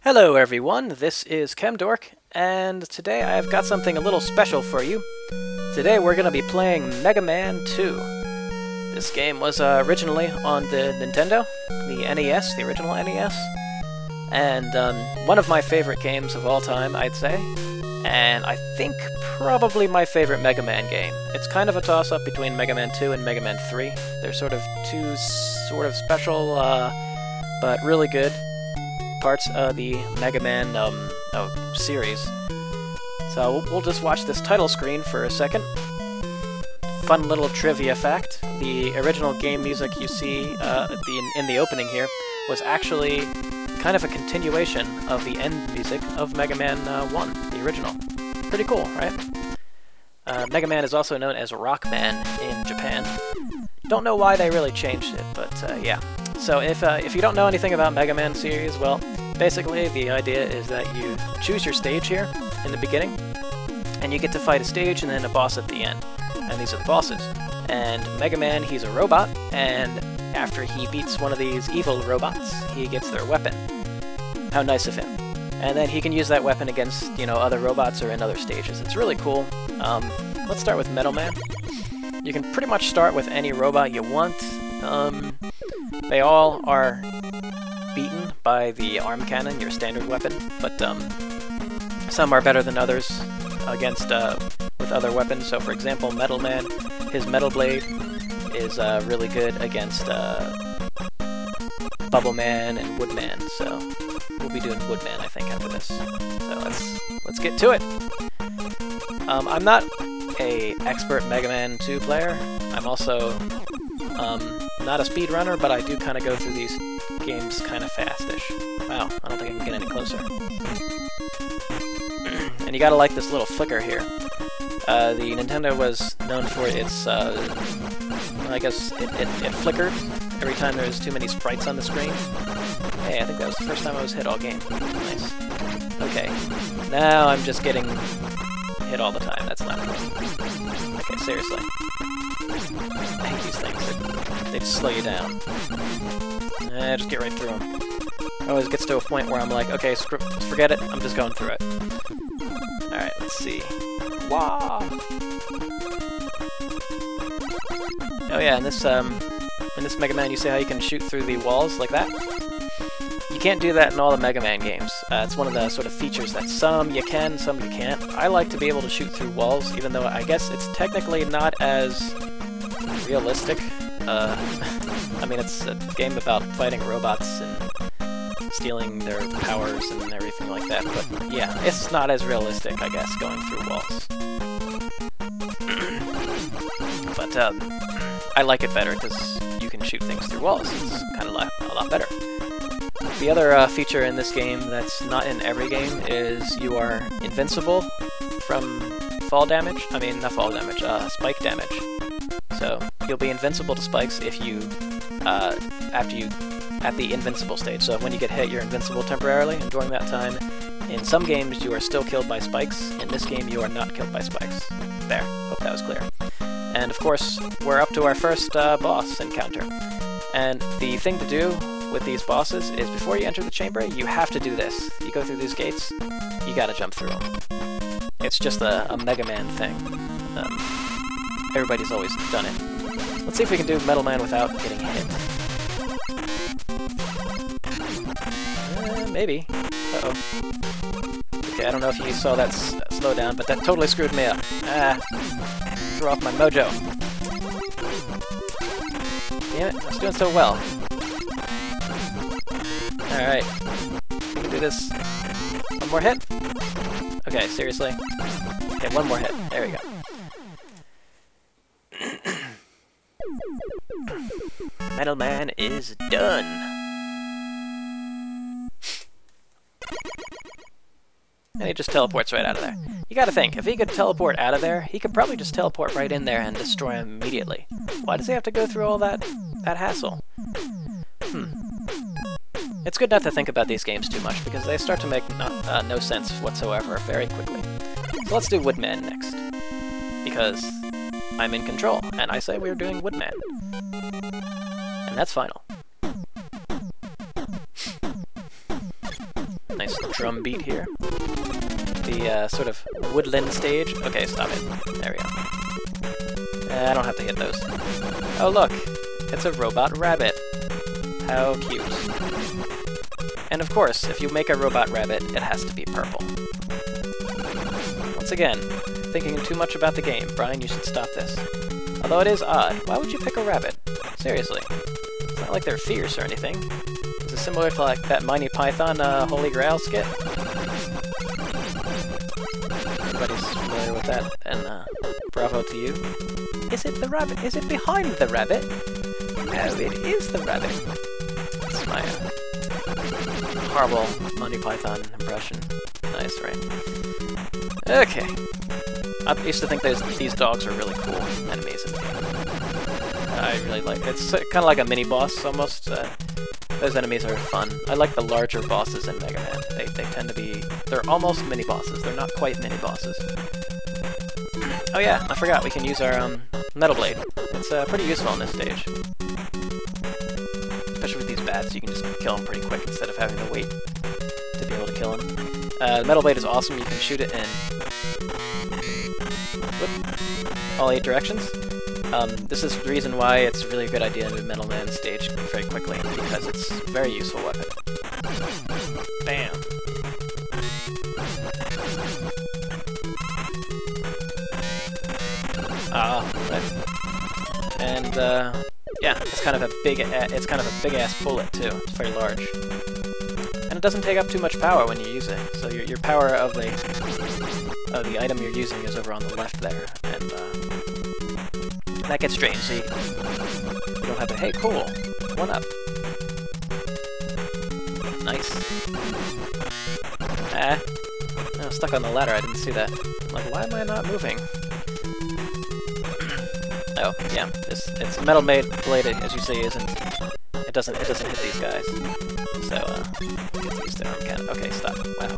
Hello everyone, this is ChemDork, and today I've got something a little special for you. Today we're going to be playing Mega Man 2. This game was originally on the Nintendo, the NES, the original NES, and one of my favorite games of all time, I'd say, and I think probably my favorite Mega Man game. It's kind of a toss-up between Mega Man 2 and Mega Man 3. They're sort of two special, but really good parts of the Mega Man series. So we'll just watch this title screen for a second. Fun little trivia fact: the original game music you see in the opening here was actually kind of a continuation of the end music of Mega Man 1, the original. Pretty cool, right? Mega Man is also known as Rockman in Japan. Don't know why they really changed it, but yeah. So if you don't know anything about Mega Man series, well, basically the idea is that you choose your stage here in the beginning, and you get to fight a stage and then a boss at the end. And these are the bosses. And Mega Man, he's a robot, and after he beats one of these evil robots, he gets their weapon. How nice of him. And then he can use that weapon against, you know, other robots or in other stages. It's really cool. Let's start with Metal Man. You can pretty much start with any robot you want. They all are beaten by the arm cannon, your standard weapon, but some are better than others against with other weapons. So for example, Metal Man, his Metal Blade is really good against Bubble Man and Wood Man, so we'll be doing Wood Man, I think, after this. So let's get to it. I'm not a expert Mega Man 2 player. I'm also not a speedrunner, but I do kind of go through these games kind of fast-ish. Wow, I don't think I can get any closer. And you gotta like this little flicker here. The Nintendo was known for its, I guess it flickered every time there was too many sprites on the screen. Hey, I think that was the first time I was hit all game. Nice. Okay, now I'm just getting hit all the time. That's not cool. Okay, seriously. I hate these things. They just slow you down. Just get right through them. It always gets to a point where I'm like, okay, forget it. I'm just going through it. Alright, let's see. Wah! Oh yeah, in this Mega Man, you see how you can shoot through the walls like that? You can't do that in all the Mega Man games. It's one of the sort of features that some you can, some you can't. I like to be able to shoot through walls, even though I guess it's technically not as realistic. I mean, it's a game about fighting robots and stealing their powers and everything like that, but yeah, it's not as realistic, I guess, going through walls. But I like it better because you can shoot things through walls. It's kind of a lot better. The other feature in this game that's not in every game is you are invincible from fall damage. I mean, not fall damage, spike damage. So you'll be invincible to spikes if you, at the invincible stage. So when you get hit, you're invincible temporarily, and during that time, in some games you are still killed by spikes. In this game, you are not killed by spikes. There, hope that was clear. And of course, we're up to our first boss encounter. And the thing to do with these bosses is before you enter the chamber, you have to do this. You go through these gates, you gotta jump through them. It's just a Mega Man thing. Everybody's always done it. Let's see if we can do Metal Man without getting hit. Maybe. Uh-oh. Okay, I don't know if you saw that slowdown, but that totally screwed me up. Threw off my mojo. Damn it, I was doing so well. Alright. We can do this. One more hit? Okay, seriously. Okay, one more hit. There we go. Metal Man is done. And he just teleports right out of there. You gotta think, if he could teleport out of there, he could probably just teleport right in there and destroy him immediately. Why does he have to go through all that hassle? It's good not to think about these games too much, because they start to make no sense whatsoever very quickly. So let's do Woodman next. Because I'm in control, and I say we're doing Woodman. And that's final. Nice drum beat here. The sort of woodland stage. Okay, stop it. There we go. I don't have to hit those. Oh look, it's a robot rabbit. How cute. And of course, if you make a robot rabbit, it has to be purple. Once again, thinking too much about the game. Brian, you should stop this. Although it is odd, why would you pick a rabbit? Seriously. It's not like they're fierce or anything. Is it similar to like that Monty Python Holy Grail skit? Everybody's familiar with that, and bravo to you. Is it the rabbit? Is it behind the rabbit? No, it is the rabbit. That's my horrible Monty Python impression. Nice, right? Okay. I used to think these dogs are really cool enemies in the game. I really like it. It's kind of like a mini-boss, almost. Those enemies are fun. I like the larger bosses in Mega Man. They tend to be... They're almost mini-bosses. They're not quite mini-bosses. Oh yeah, I forgot. We can use our Metal Blade. It's pretty useful in this stage. Especially with these bats, you can just kill them pretty quick instead of having to wait to be able to kill them. The Metal Blade is awesome. You can shoot it in all 8 directions. This is the reason why it's really a good idea to do Metal Man stage very quickly, because it's a very useful weapon. Bam! Right. And yeah, it's kind of a big ass bullet too. It's very large, and it doesn't take up too much power when you use it. So your power of the item you're using is over on the left there, and that gets drained. So you don't have to. Hey, cool, 1 up. Nice. I was stuck on the ladder. I didn't see that. I'm like, why am I not moving? Oh, yeah, it's a Metal Blade, as you say, it doesn't hit these guys. So, get these down, can it? Okay, stop. Wow.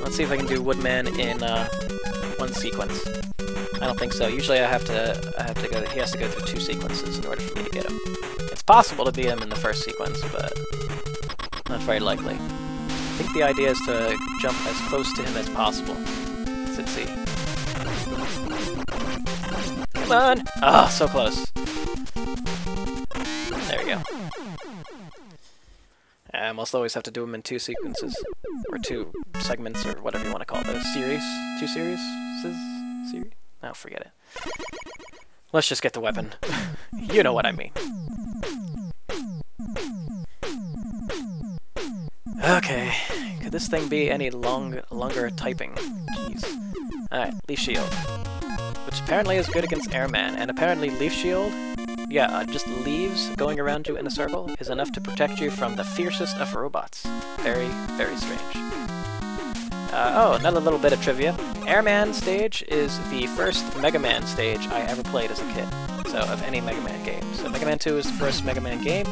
Let's see if I can do Woodman in one sequence. I don't think so. Usually I have to go, he has to go through 2 sequences in order for me to get him. It's possible to beat him in the first sequence, but not very likely. I think the idea is to jump as close to him as possible. Let's see. Come on! Ah, so close. There we go. I almost always have to do them in 2 sequences. Or 2 segments, or whatever you want to call those. Series? 2 series? Series? No, forget it. Let's just get the weapon. You know what I mean. Okay, could this thing be any longer typing? Jeez. Alright, Leaf Shield. Which apparently is good against Airman, and apparently Leaf Shield, yeah, just leaves going around you in a circle is enough to protect you from the fiercest of robots. Very, very strange. Oh, another little bit of trivia. Airman stage is the first Mega Man stage I ever played as a kid. So, of any Mega Man game. So Mega Man 2 is the first Mega Man game,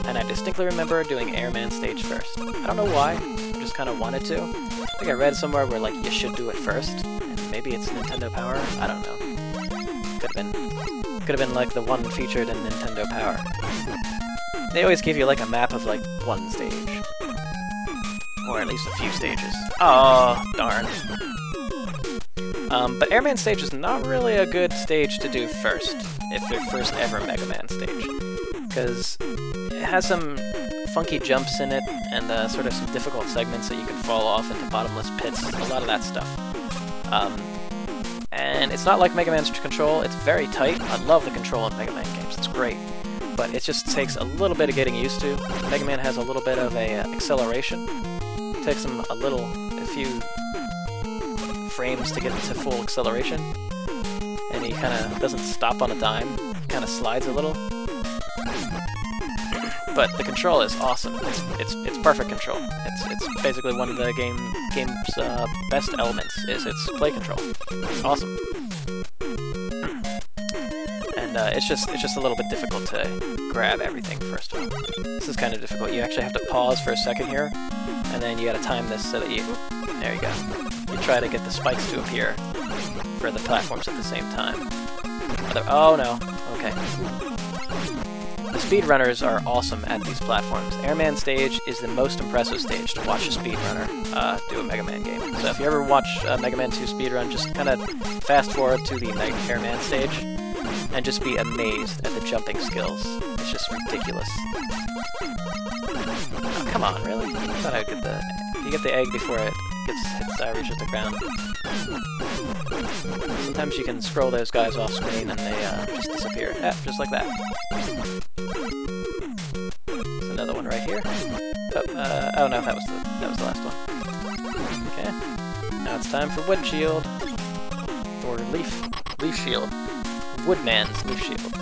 and I distinctly remember doing Airman stage first. I don't know why, I just kind of wanted to. I think I read somewhere where, like, you should do it first, and maybe it's Nintendo Power? I don't know. Could have been like the one featured in Nintendo Power. They always give you, like, a map of, like, 1 stage. Or at least a few stages. Oh, darn. But Airman stage is not really a good stage to do first, if your first ever Mega Man stage. Because it has some funky jumps in it, and sort of some difficult segments that you can fall off into bottomless pits, a lot of that stuff. And it's not like Mega Man's control, it's very tight. I love the control in Mega Man games, it's great. But it just takes a little bit of getting used to. Mega Man has a little bit of a acceleration. It takes him a few frames to get into full acceleration. And he kind of doesn't stop on a dime, he kind of slides a little. But the control is awesome. It's perfect control. It's basically one of the game's best elements is its play control. It's awesome. And it's just a little bit difficult to grab everything first of all. This is kind of difficult. You actually have to pause for a second here, and then you gotta time this so that there you go. You try to get the spikes to appear for the platforms at the same time. Oh no. Okay. The speedrunners are awesome at these platforms. Airman stage is the most impressive stage to watch a speedrunner do a Mega Man game. So if you ever watch a Mega Man 2 speedrun, just kind of fast forward to the Airman stage and just be amazed at the jumping skills. It's just ridiculous. Oh, come on, really? I thought I'd get the... You get the egg before it reaches the ground. Sometimes you can scroll those guys off screen and they just disappear. Yeah, just like that. There's another one right here. Oh no, that was the last one. Okay. Now it's time for Wood Shield. Or Leaf Shield. Woodman's Leaf Shield.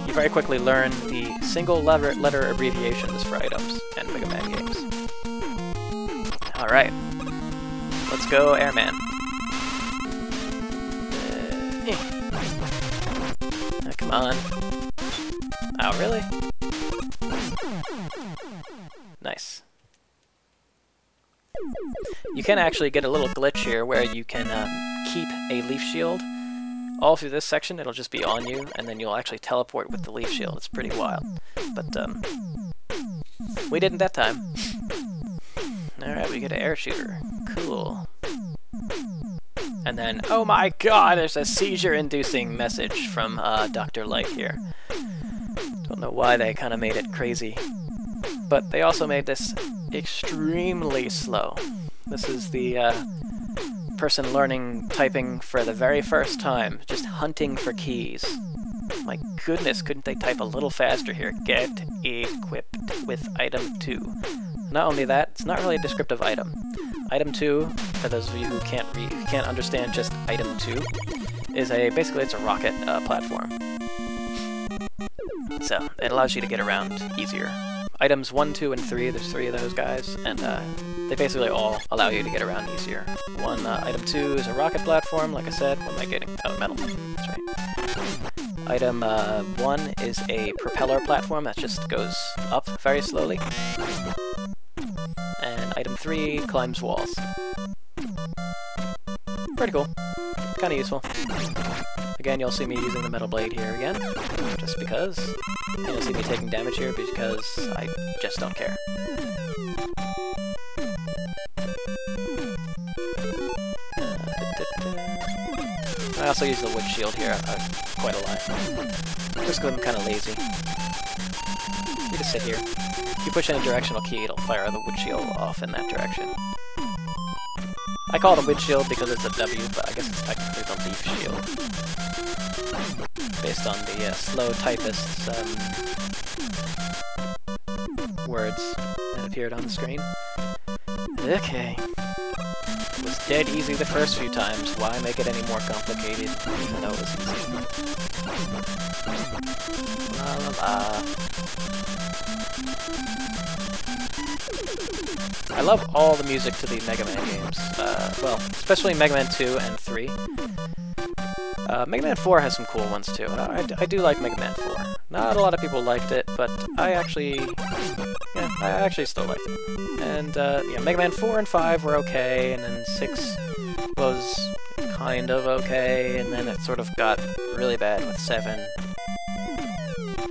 You very quickly learn the single letter abbreviations for items in Mega Man games. Alright. Let's go Airman. Oh, come on. Oh, really? Nice. You can actually get a little glitch here where you can keep a leaf shield. All through this section, it'll just be on you, and then you'll actually teleport with the leaf shield. It's pretty wild. But, we didn't that time. Alright, we get an air shooter. Cool. And then, oh my god, there's a seizure-inducing message from Dr. Light here. Don't know why they kind of made it crazy. But they also made this extremely slow. This is the person learning typing for the very first time, just hunting for keys. My goodness, couldn't they type a little faster here? Get equipped with item 2. Not only that, it's not really a descriptive item. Item 2, for those of you who can't understand just item 2, is basically it's a rocket platform. So it allows you to get around easier. Items 1, 2, and 3, there's 3 of those guys, and they basically all allow you to get around easier. Item 2 is a rocket platform, like I said. What am I getting? Oh, metal. That's right. Item 1 is a propeller platform that just goes up very slowly. And item 3 climbs walls. Pretty cool. Kinda useful. Again, you'll see me using the metal blade here again, just because. And you'll see me taking damage here because I just don't care. I also use the wood shield here quite a lot. Just because I'm kind of lazy. You just sit here. If you push any directional key, it'll fire the wood shield off in that direction. I call it a wood shield because it's a W, but I guess it's technically the leaf shield. Based on the slow typist's words that appeared on the screen. Okay. It was dead easy the first few times. Why make it any more complicated, even though it was easy? La la la. I love all the music to the Mega Man games. Well, especially Mega Man 2 and 3. Mega Man 4 has some cool ones too. I do like Mega Man 4. Not a lot of people liked it, but I actually still liked it. And yeah, Mega Man 4 and 5 were okay, and then 6 was kind of okay, and then it sort of got really bad with 7.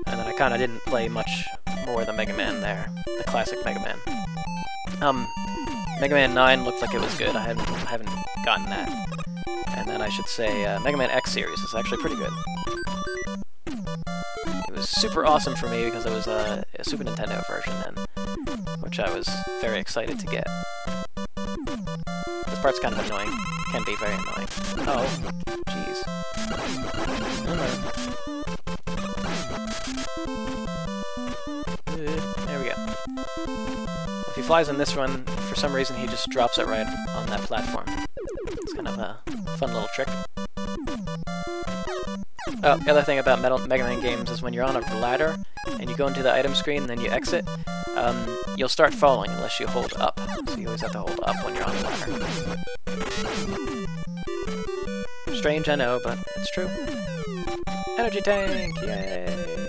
And then I kind of didn't play much more than Mega Man there, the classic Mega Man. Mega Man 9 looked like it was good. I haven't gotten that. And then I should say Mega Man X series is actually pretty good. It was super awesome for me because it was a Super Nintendo version then, which I was very excited to get. This part's kind of annoying. Can be very annoying. Oh, jeez. There we go. If he flies in this run, for some reason he just drops it right on that platform. It's kind of a fun little trick. Oh, the other thing about Mega Man games is when you're on a ladder and you go into the item screen and then you exit, you'll start falling unless you hold up. So you always have to hold up when you're on the ladder. Strange, I know, but it's true. Energy tank! Yay!